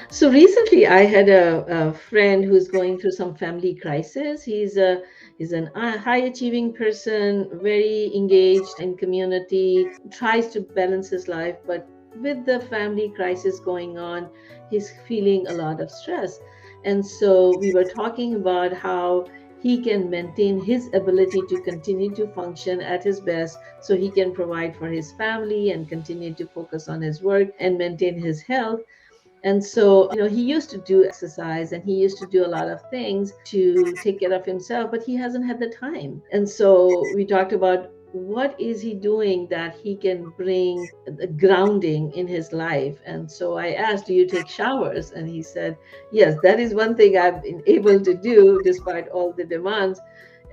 So recently, I had a friend who's going through some family crisis. He's an high achieving person, very engaged in community, tries to balance his life, but with the family crisis going on, he's feeling a lot of stress. And so we were talking about how he can maintain his ability to continue to function at his best so he can provide for his family and continue to focus on his work and maintain his health. And so, he used to do exercise and he used to do a lot of things to take care of himself, but he hasn't had the time. And so we talked about what is he doing that he can bring the grounding in his life. And so I asked, do you take showers? And he said, yes, that is one thing I've been able to do despite all the demands.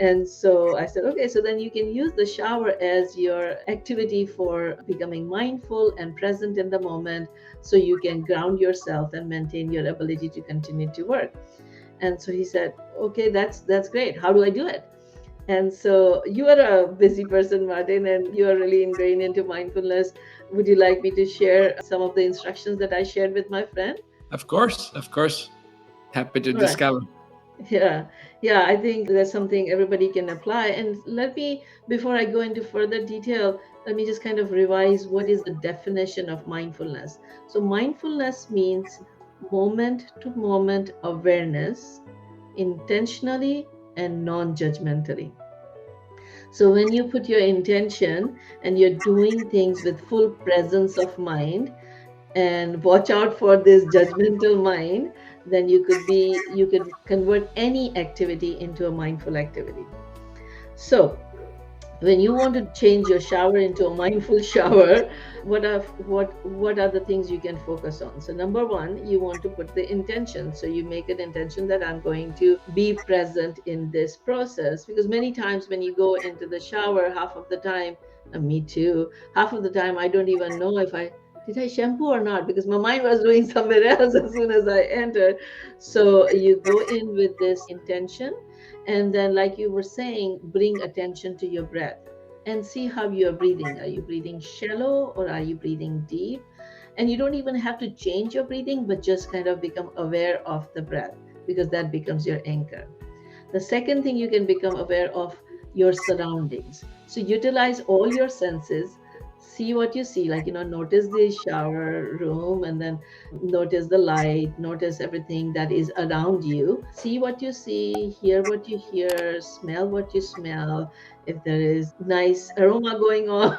And so I said, okay, so then you can use the shower as your activity for becoming mindful and present in the moment so you can ground yourself and maintain your ability to continue to work. And so he said, okay, that's great. How do I do it? And so you are a busy person, Martin, and you are really ingrained into mindfulness. Would you like me to share some of the instructions that I shared with my friend? Of course, of course. Happy to All right. discover. Yeah, yeah, I think that's something everybody can apply. And let me, before I go into further detail, let me just kind of revise what is the definition of mindfulness. So, mindfulness means moment to moment awareness, intentionally and non judgmentally. So, when you put your intention and you're doing things with full presence of mind, and watch out for this judgmental mind, then you could convert any activity into a mindful activity. So when you want to change your shower into a mindful shower, what are the things you can focus on? So number one, you want to put the intention. So you make an intention that I'm going to be present in this process, because many times when you go into the shower, half of the time, me too, half of the time I don't even know if I did I shampoo or not, because my mind was doing somewhere else as soon as I entered. So you go in with this intention, and then, like you were saying, bring attention to your breath and see how you're breathing. Are you breathing shallow or are you breathing deep? And you don't even have to change your breathing, but just kind of become aware of the breath, because that becomes your anchor. The second thing, you can become aware of your surroundings. So utilize all your senses. See what you see, like, notice the shower room, and then notice the light, notice everything that is around you. See what you see, hear what you hear, smell what you smell. If there is nice aroma going on,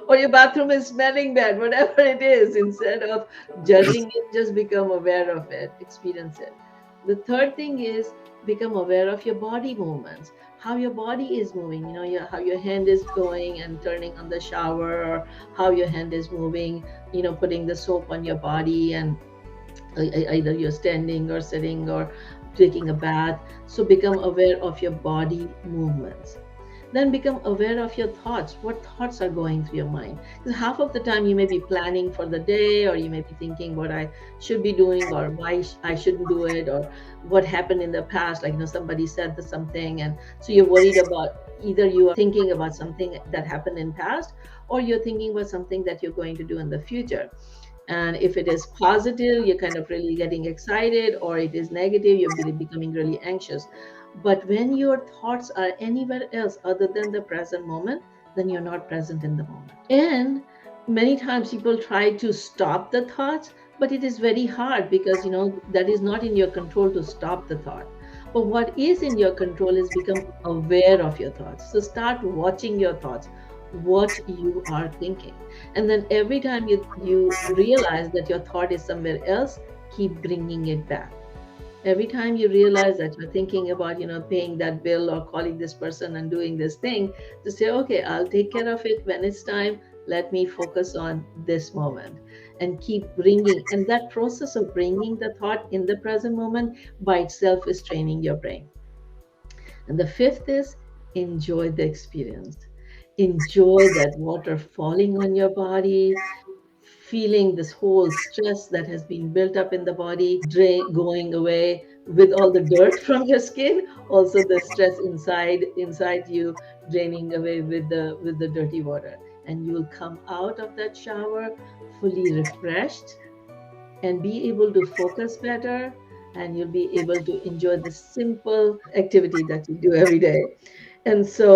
or your bathroom is smelling bad, whatever it is, instead of judging it, just become aware of it, experience it. The third thing is become aware of your body movements, how your body is moving, how your hand is going and turning on the shower, or how your hand is moving, putting the soap on your body, and either you're standing or sitting or taking a bath. So become aware of your body movements. Then become aware of your thoughts. What thoughts are going through your mind? Because half of the time you may be planning for the day, or you may be thinking what I should be doing, or why I shouldn't do it, or what happened in the past. Like, somebody said something, and so you're worried about, either you are thinking about something that happened in past, or you're thinking about something that you're going to do in the future. And if it is positive, you're kind of really getting excited, or it is negative, you're becoming really anxious. But when your thoughts are anywhere else other than the present moment, then you're not present in the moment. And many times people try to stop the thoughts, but it is very hard, because that is not in your control to stop the thought. But what is in your control is become aware of your thoughts. So start watching your thoughts, what you are thinking. And then every time you realize that your thought is somewhere else, keep bringing it back. Every time you realize that you're thinking about, paying that bill or calling this person and doing this thing, to say, okay, I'll take care of it when it's time. Let me focus on this moment, and keep bringing. And that process of bringing the thought in the present moment by itself is training your brain. And the fifth is enjoy the experience. Enjoy that water falling on your body, feeling this whole stress that has been built up in the body going away with all the dirt from your skin, also the stress inside you draining away with the dirty water. And you'll come out of that shower fully refreshed and be able to focus better, and you'll be able to enjoy the simple activity that you do every day. And so,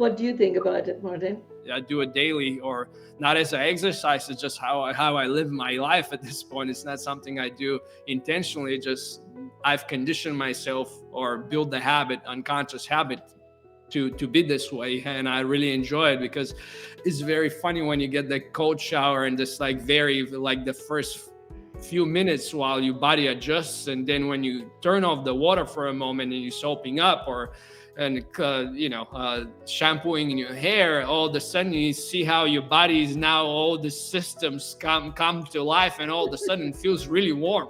what do you think about it, Martin? I do it daily, or not as an exercise. It's just how I live my life at this point. It's not something I do intentionally. Just I've conditioned myself or build the habit, unconscious habit, to be this way, and I really enjoy it because it's very funny when you get the cold shower and just like very like the first few minutes while your body adjusts, and then when you turn off the water for a moment and you're soaping up or and shampooing in your hair, all of a sudden you see how your body is now, all the systems come to life, and all of a sudden it feels really warm.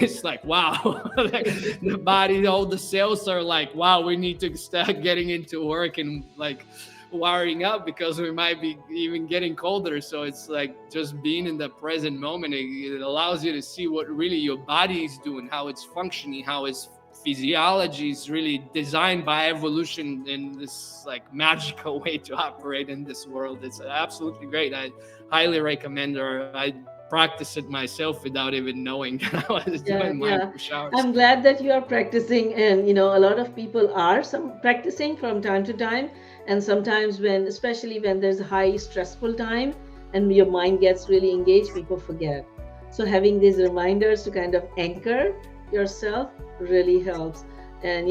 It's like, wow. Like, the body, all the cells are like, wow, we need to start getting into work and like wiring up because we might be even getting colder. So it's like just being in the present moment. It allows you to see what really your body is doing, how it's functioning, how its physiology is really designed by evolution in this like magical way to operate in this world. It's absolutely great. I highly recommend, or I practice it myself without even knowing that I was Yeah, doing yeah. mindful showers. I'm glad that you are practicing, and a lot of people are some practicing from time to time, and sometimes when, especially when there's a high stressful time and your mind gets really engaged, people forget. So having these reminders to kind of anchor yourself really helps. And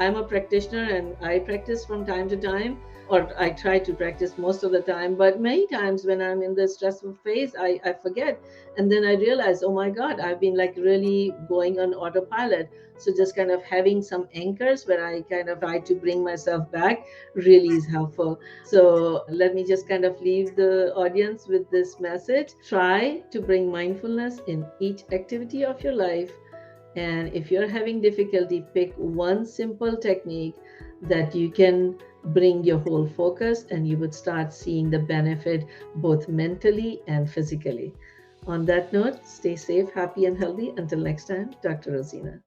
I'm a practitioner, and I practice from time to time, or I try to practice most of the time. But many times when I'm in the stressful phase, I forget, and then I realized, oh my God, I've been like really going on autopilot. So just kind of having some anchors where I kind of try to bring myself back really is helpful. So let me just kind of leave the audience with this message: try to bring mindfulness in each activity of your life. And if you're having difficulty, pick one simple technique that you can bring your whole focus, and you would start seeing the benefit both mentally and physically. On that note, stay safe, happy, and healthy. Until next time, Dr. Rozina.